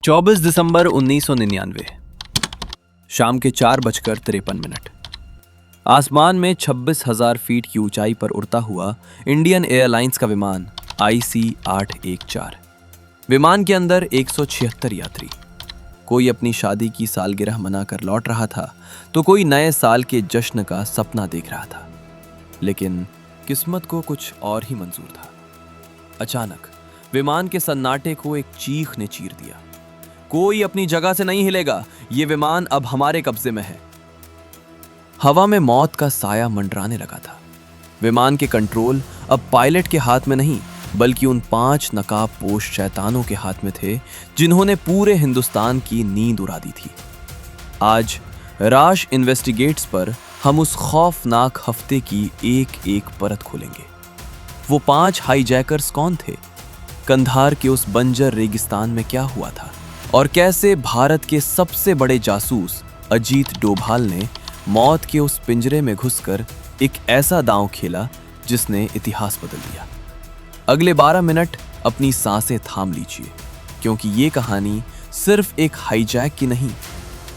24 दिसंबर 1999 शाम के 4:53 आसमान में 26,000 फीट की ऊंचाई पर उड़ता हुआ इंडियन एयरलाइंस का विमान IC-814। विमान के अंदर 176 यात्री। कोई अपनी शादी की सालगिरह मनाकर लौट रहा था तो कोई नए साल के जश्न का सपना देख रहा था। लेकिन किस्मत को कुछ और ही मंजूर था। अचानक विमान के सन्नाटे को एक चीख ने चीर दिया। कोई अपनी जगह से नहीं हिलेगा, ये विमान अब हमारे कब्जे में है। हवा में मौत का साया मंडराने लगा था। विमान के कंट्रोल अब पायलट के हाथ में नहीं बल्कि उन 5 नकाबपोश शैतानों के हाथ में थे जिन्होंने पूरे हिंदुस्तान की नींद उड़ा दी थी। आज राज इन्वेस्टिगेट्स पर हम उस खौफनाक हफ्ते की एक एक परत खोलेंगे। वो 5 हाईजैकर्स कौन थे? कंधार के उस बंजर रेगिस्तान में क्या हुआ था? और कैसे भारत के सबसे बड़े जासूस अजीत डोभाल ने मौत के उस पिंजरे में घुसकर एक ऐसा दांव खेला जिसने इतिहास बदल दिया। अगले 12 मिनट अपनी सांसें थाम लीजिए, क्योंकि ये कहानी सिर्फ एक हाईजैक की नहीं,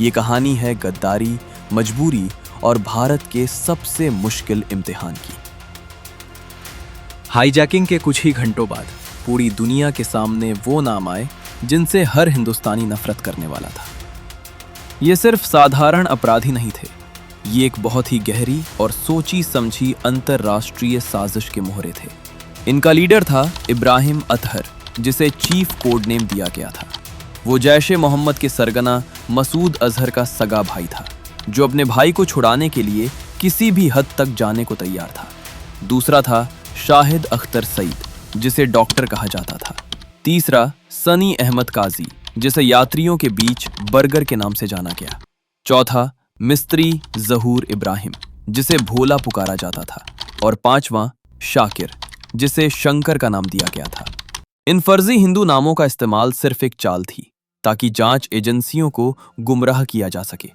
ये कहानी है गद्दारी, मजबूरी और भारत के सबसे मुश्किल इम्तिहान की। हाईजैकिंग के कुछ ही घंटों बाद पूरी दुनिया के सामने वो नाम आए जिनसे हर हिंदुस्तानी नफरत करने वाला था। ये सिर्फ साधारण अपराधी नहीं थे, ये एक बहुत ही गहरी और सोची समझी अंतरराष्ट्रीय साजिश के मोहरे थे। इनका लीडर था इब्राहिम अतहर, जिसे चीफ कोड नेम दिया गया था। वो जैश-ए मोहम्मद के सरगना मसूद अजहर का सगा भाई था, जो अपने भाई को छुड़ाने के लिए किसी भी हद तक जाने को तैयार था। दूसरा था शाहिद अख्तर सईद, जिसे डॉक्टर कहा जाता था। तीसरा सनी अहमद काजी, जिसे यात्रियों के बीच बर्गर के नाम से जाना गया। चौथा मिस्त्री जहूर इब्राहिम, जिसे भोला पुकारा जाता था। और 5वां शाकिर, जिसे शंकर का नाम दिया गया था। इन फर्जी हिंदू नामों का इस्तेमाल सिर्फ एक चाल थी ताकि जांच एजेंसियों को गुमराह किया जा सके।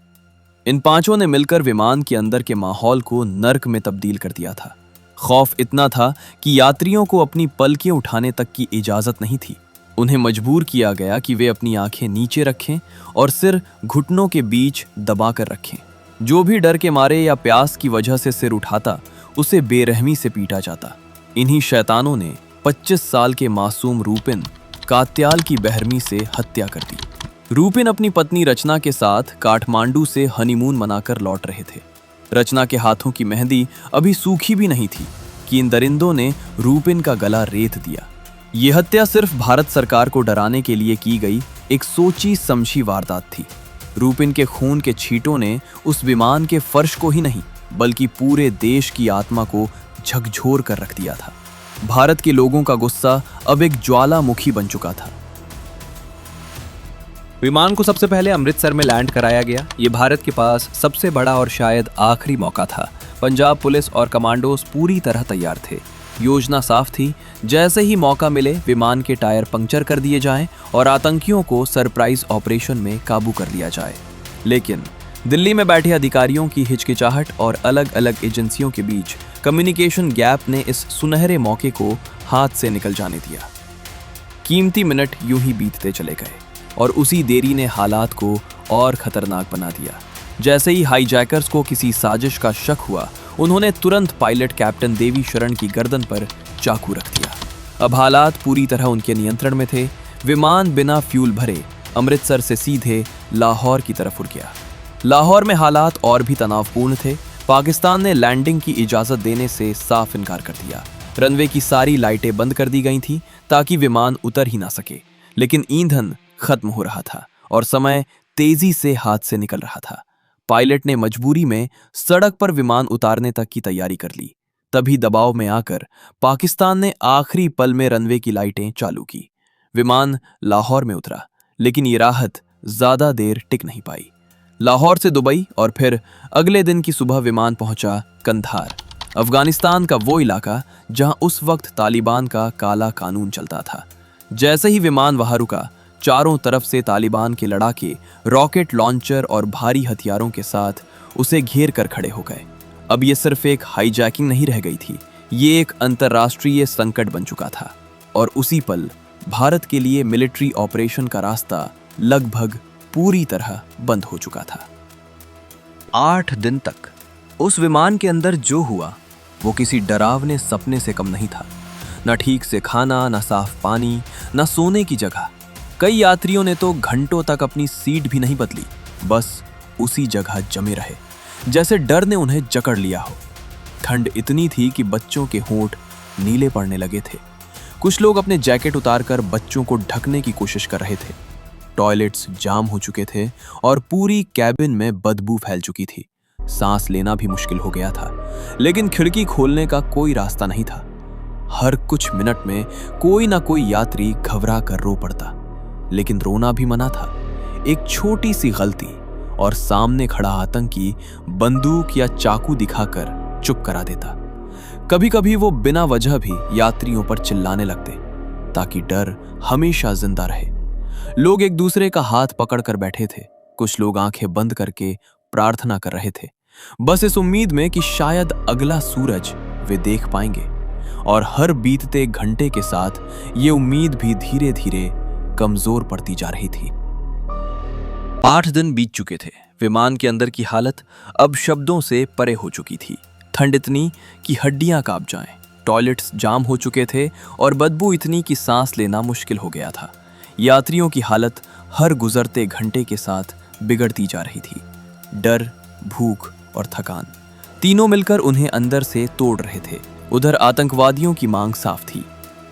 इन 5 ने मिलकर विमान के अंदर के माहौल को नर्क में तब्दील कर दिया था। खौफ इतना था कि यात्रियों को अपनी पलकें उठाने तक की इजाजत नहीं थी। उन्हें मजबूर किया गया कि वे अपनी आंखें नीचे रखें और सिर घुटनों के बीच दबाकर रखें। जो भी डर के मारे या प्यास की वजह से सिर उठाता, उसे बेरहमी से पीटा जाता। इन्हीं शैतानों ने 25 साल के मासूम रूपिन कात्याल की बेरहमी से हत्या कर दी। रूपिन अपनी पत्नी रचना के साथ काठमांडू से हनीमून मनाकर लौट रहे थे। रचना के हाथों की मेहंदी अभी सूखी भी नहीं थी कि इन दरिंदों ने रूपिन का गला रेत दिया। ये हत्या सिर्फ भारत सरकार को डराने के लिए की गई एक सोची समझी वारदात थी। रूपिन के खून के छींटों ने उस विमान के फर्श को ही नहीं बल्कि पूरे देश की आत्मा को झकझोर कर रख दिया था। भारत के लोगों का गुस्सा अब एक ज्वालामुखी बन चुका था। विमान को सबसे पहले अमृतसर में लैंड कराया गया। ये भारत के पास सबसे बड़ा और शायद आखिरी मौका था। पंजाब पुलिस और कमांडोज पूरी तरह तैयार थे। योजना साफ थी, जैसे ही मौका मिले विमान के टायर पंक्चर कर दिए जाएं और आतंकियों को सरप्राइज ऑपरेशन में काबू कर लिया जाए। लेकिन दिल्ली में बैठे अधिकारियों की हिचकिचाहट और अलग अलग एजेंसियों के बीच कम्युनिकेशन गैप ने इस सुनहरे मौके को हाथ से निकल जाने दिया। कीमती मिनट यूं ही बीतते चले गए और उसी देरी ने हालात को और खतरनाक बना दिया। जैसे ही हाईजैकर्स को किसी साजिश का शक हुआ, उन्होंने तुरंत पायलट कैप्टन देवी शरण की गर्दन पर चाकू रख दिया। अब हालात पूरी तरह उनके नियंत्रण में थे। विमान बिना फ्यूल भरे अमृतसर से सीधे लाहौर की तरफ उड़ गया। लाहौर में हालात और भी तनावपूर्ण थे। पाकिस्तान ने लैंडिंग की इजाजत देने से साफ इनकार कर दिया। रनवे की सारी लाइटें बंद कर दी गई थीं ताकि विमान उतर ही ना सके। लेकिन ईंधन खत्म हो रहा था और समय तेजी से हाथ से निकल रहा था। पायलट ने मजबूरी में सड़क पर विमान उतारने तक की तैयारी कर ली। तभी दबाव में आकर पाकिस्तान ने आखिरी पल में रनवे की लाइटें चालू की। विमान लाहौर में उतरा, लेकिन ये राहत ज्यादा देर टिक नहीं पाई। लाहौर से दुबई और फिर अगले दिन की सुबह विमान पहुंचा कंधार, अफगानिस्तान का वो इलाका जहां उस वक्त तालिबान का काला कानून चलता था। जैसे ही विमान वहां रुका, चारों तरफ से तालिबान के लड़ाके रॉकेट लॉन्चर और भारी हथियारों के साथ उसे घेर कर खड़े हो गए। अब ये सिर्फ एक हाईजैकिंग नहीं रह गई थी, ये एक अंतर्राष्ट्रीय संकट बन चुका था। और उसी पल भारत के लिए मिलिट्री ऑपरेशन का रास्ता लगभग पूरी तरह बंद हो चुका था। 8 दिन तक उस विमान के अंदर जो हुआ वो किसी डरावने सपने से कम नहीं था। न ठीक से खाना, न साफ पानी, न सोने की जगह। कई यात्रियों ने तो घंटों तक अपनी सीट भी नहीं बदली, बस उसी जगह जमे रहे, जैसे डर ने उन्हें जकड़ लिया हो। ठंड इतनी थी कि बच्चों के होंठ नीले पड़ने लगे थे। कुछ लोग अपने जैकेट उतारकर बच्चों को ढकने की कोशिश कर रहे थे। टॉयलेट्स जाम हो चुके थे और पूरी कैबिन में बदबू फैल चुकी थी। सांस लेना भी मुश्किल हो गया था, लेकिन खिड़की खोलने का कोई रास्ता नहीं था। हर कुछ मिनट में कोई ना कोई यात्री घबरा कर रो पड़ता, लेकिन रोना भी मना था। एक छोटी सी गलती और सामने खड़ा आतंकी बंदूक या चाकू दिखाकर चुप करा देता। कभी कभी वो बिना वजह भी यात्रियों पर चिल्लाने लगते, ताकि डर हमेशा जिंदा रहे। लोग एक दूसरे का हाथ पकड़कर बैठे थे। कुछ लोग आंखें बंद करके प्रार्थना कर रहे थे, बस इस उम्मीद में कि शायद अगला सूरज वे देख पाएंगे। और हर बीतते घंटे के साथ ये उम्मीद भी धीरे धीरे कमजोर पड़ती जा रही थी। 8 दिन बीत चुके थे। विमान के अंदर की हालत अब शब्दों से परे हो चुकी थी। ठंड इतनी कि हड्डियां कांप जाएं। टॉयलेट्स जाम हो चुके थे और बदबू इतनी कि सांस लेना मुश्किल हो गया था। यात्रियों की हालत हर गुजरते घंटे के साथ बिगड़ती जा रही थी। डर, भूख और थकान तीनों मिलकर उन्हें अंदर से तोड़ रहे थे। उधर आतंकवादियों की मांग साफ थी,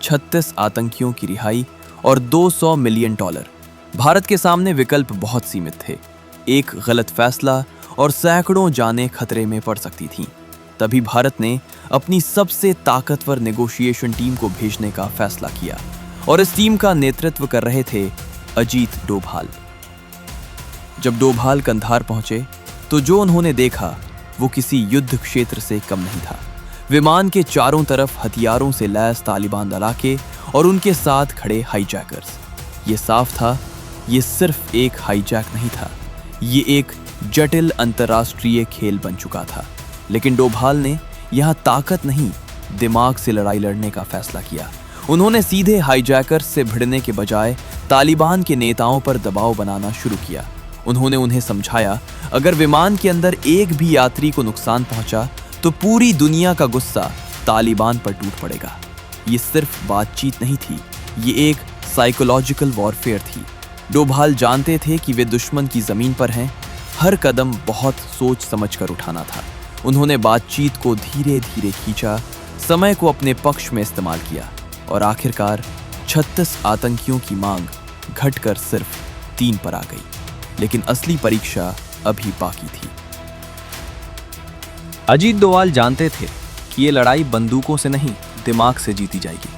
36 आतंकियों की रिहाई और $200 मिलियन। भारत के सामने विकल्प बहुत सीमित थे। एक गलत फैसला और सैकड़ों जानें खतरे में पड़ सकती थीं। तभी भारत ने अपनी सबसे ताकतवर नेगोशिएशन टीम को भेजने का फैसला किया, और इस टीम का नेतृत्व कर रहे थे अजीत डोभाल। जब डोभाल कंधार पहुंचे तो जो उन्होंने देखा वो किसी युद्ध क्षेत्र से कम नहीं था। विमान के चारों तरफ हथियारों से लैस तालिबान दलाके और उनके साथ खड़े हाईजैकर्स। ये साफ था, ये सिर्फ एक हाईजैक नहीं था, ये एक जटिल अंतर्राष्ट्रीय खेल बन चुका था। लेकिन डोभाल ने यहाँ ताकत नहीं, दिमाग से लड़ाई लड़ने का फैसला किया। उन्होंने सीधे हाईजैकर्स से भिड़ने के बजाय तालिबान के नेताओं पर दबाव बनाना शुरू किया। उन्होंने उन्हें समझाया, अगर विमान के अंदर एक भी यात्री को नुकसान पहुंचा तो पूरी दुनिया का गुस्सा तालिबान पर टूट पड़ेगा। ये सिर्फ बातचीत नहीं थी, ये एक साइकोलॉजिकल वॉरफेयर थी। डोभाल जानते थे कि वे दुश्मन की जमीन पर हैं। हर कदम बहुत सोच समझकर उठाना था। उन्होंने बातचीत को धीरे धीरे खींचा, समय को अपने पक्ष में इस्तेमाल किया, और आखिरकार 36 आतंकियों की मांग घटकर सिर्फ 3 पर आ गई। लेकिन असली परीक्षा अभी बाकी थी। अजीत डोभाल जानते थे कि ये लड़ाई बंदूकों से नहीं, दिमाग से जीती जाएगी।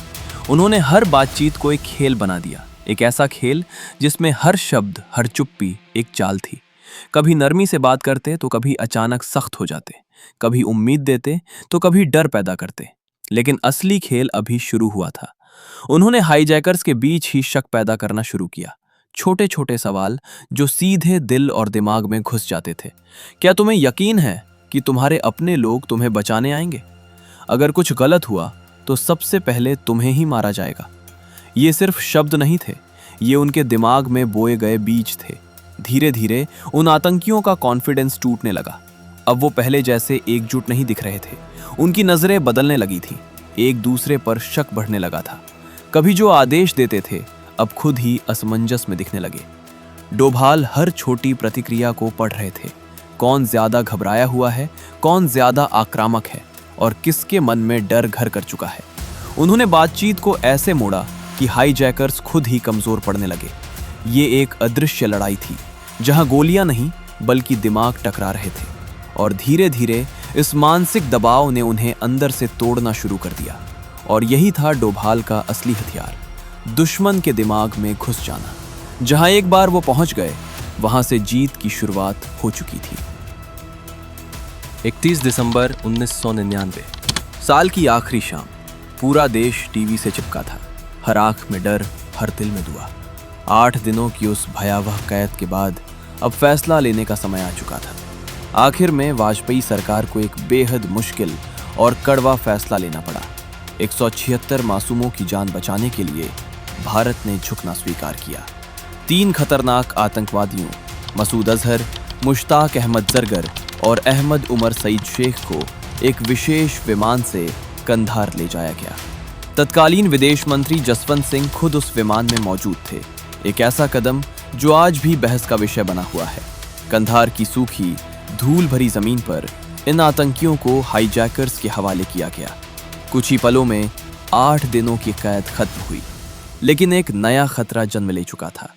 उन्होंने हर बातचीत को एक खेल बना दिया, एक ऐसा खेल जिसमें हर शब्द, हर चुप्पी एक चाल थी। कभी नरमी से बात करते तो कभी अचानक सख्त हो जाते, कभी उम्मीद देते तो कभी डर पैदा करते। लेकिन असली खेल अभी शुरू हुआ था। उन्होंने हाईजैकर्स के बीच ही शक पैदा करना शुरू किया। छोटे छोटे सवाल जो सीधे दिल और दिमाग में घुस जाते थे। क्या तुम्हें यकीन है कि तुम्हारे अपने लोग तुम्हें बचाने आएंगे? अगर कुछ गलत हुआ तो सबसे पहले तुम्हें ही मारा जाएगा। ये सिर्फ शब्द नहीं थे, ये उनके दिमाग में बोए गए बीज थे। धीरे धीरे उन आतंकियों का कॉन्फिडेंस टूटने लगा। अब वो पहले जैसे एकजुट नहीं दिख रहे थे। उनकी नजरें बदलने लगी थी, एक दूसरे पर शक बढ़ने लगा था। कभी जो आदेश देते थे अब खुद ही असमंजस में दिखने लगे। डोभाल हर छोटी प्रतिक्रिया को पढ़ रहे थे। कौन ज्यादा घबराया हुआ है, कौन ज्यादा आक्रामक है, और किसके मन में डर घर कर चुका है। उन्होंने बातचीत को ऐसे मोड़ा कि हाईजैकर्स खुद ही कमजोर पड़ने लगे। ये एक अदृश्य लड़ाई थी, जहां गोलियां नहीं बल्कि दिमाग टकरा रहे थे, और धीरे धीरे इस मानसिक दबाव ने उन्हें अंदर से तोड़ना शुरू कर दिया। और यही था डोभाल का असली हथियार, दुश्मन के दिमाग में घुस जाना। जहां एक बार वो पहुंच गए, वहां से जीत की शुरुआत हो चुकी थी। 31 दिसंबर 1999, साल की आखिरी शाम। पूरा देश टीवी से चिपका था, हर आंख में डर, हर दिल में दुआ। 8 दिनों की उस भयावह कैद के बाद अब फैसला लेने का समय आ चुका था। आखिर में वाजपेयी सरकार को एक बेहद मुश्किल और कड़वा फैसला लेना पड़ा। 176 मासूमों की जान बचाने के लिए भारत ने झुकना स्वीकार किया। 3 खतरनाक आतंकवादियों मसूद अजहर, मुश्ताक अहमद जरगर और अहमद उमर सईद शेख को एक विशेष विमान से कंधार ले जाया गया। तत्कालीन विदेश मंत्री जसवंत सिंह खुद उस विमान में मौजूद थे। एक ऐसा कदम जो आज भी बहस का विषय बना हुआ है। कंधार की सूखी, धूल भरी जमीन पर इन आतंकियों को हाईजैकर्स के हवाले किया गया। कुछ ही पलों में 8 दिनों की कैद खत्म हुई, लेकिन एक नया खतरा जन्म ले चुका था।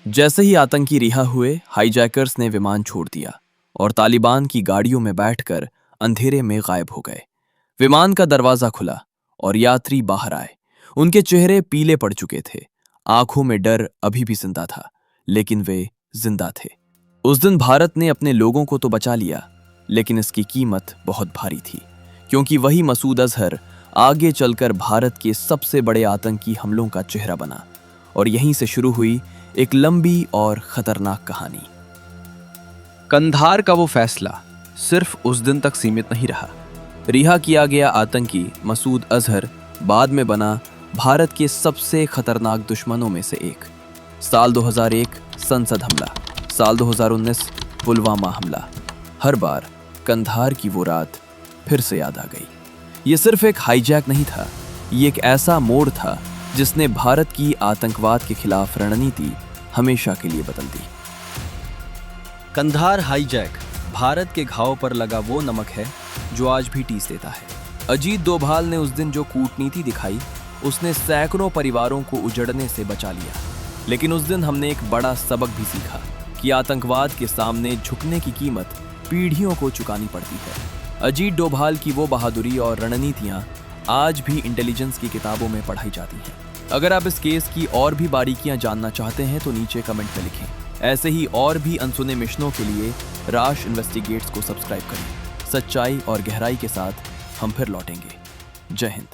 जैसे ही आतंकी रिहा हुए, हाईजैकर्स ने विमान छोड़ दिया और तालिबान की गाड़ियों में बैठकर अंधेरे में गायब हो गए। विमान का दरवाजा खुला और यात्री बाहर आए। उनके चेहरे पीले पड़ चुके थे, आंखों में डर अभी भी जिंदा था, लेकिन वे जिंदा थे। उस दिन भारत ने अपने लोगों को तो बचा लिया, लेकिन इसकी कीमत बहुत भारी थी, क्योंकि वही मसूद अजहर आगे चलकर भारत के सबसे बड़े आतंकी हमलों का चेहरा बना। और यहीं से शुरू हुई एक लंबी और खतरनाक कहानी। कंधार का वो फैसला सिर्फ उस दिन तक सीमित नहीं रहा। रिहा किया गया आतंकी मसूद अजहर बाद में बना भारत के सबसे खतरनाक दुश्मनों में से एक। साल 2001 संसद हमला, साल 2019 पुलवामा हमला। हर बार कंधार की वो रात फिर से याद आ गई। ये सिर्फ एक हाईजैक नहीं था, ये एक ऐसा मोड़ था जिसने भारत की आतंकवाद के खिलाफ रणनीति हमेशा के लिए बदल दी। कंधार हाईजैक भारत के घाव पर लगा वो नमक है जो आज भी टीस देता है। अजीत डोभाल ने उस दिन जो कूटनीति दिखाई, उसने सैकड़ों परिवारों को उजड़ने से बचा लिया। लेकिन उस दिन हमने एक बड़ा सबक भी सीखा कि आतंकवाद के सामने झुकने की कीमत पीढ़ियों को चुकानी पड़ती है। अजीत डोभाल की वो बहादुरी और रणनीतियां आज भी इंटेलिजेंस की किताबों में पढ़ाई जाती हैं। अगर आप इस केस की और भी बारीकियां जानना चाहते हैं तो नीचे कमेंट में लिखें। ऐसे ही और भी अनसुने मिशनों के लिए राश इन्वेस्टिगेट्स को सब्सक्राइब करें। सच्चाई और गहराई के साथ हम फिर लौटेंगे। जय हिंद।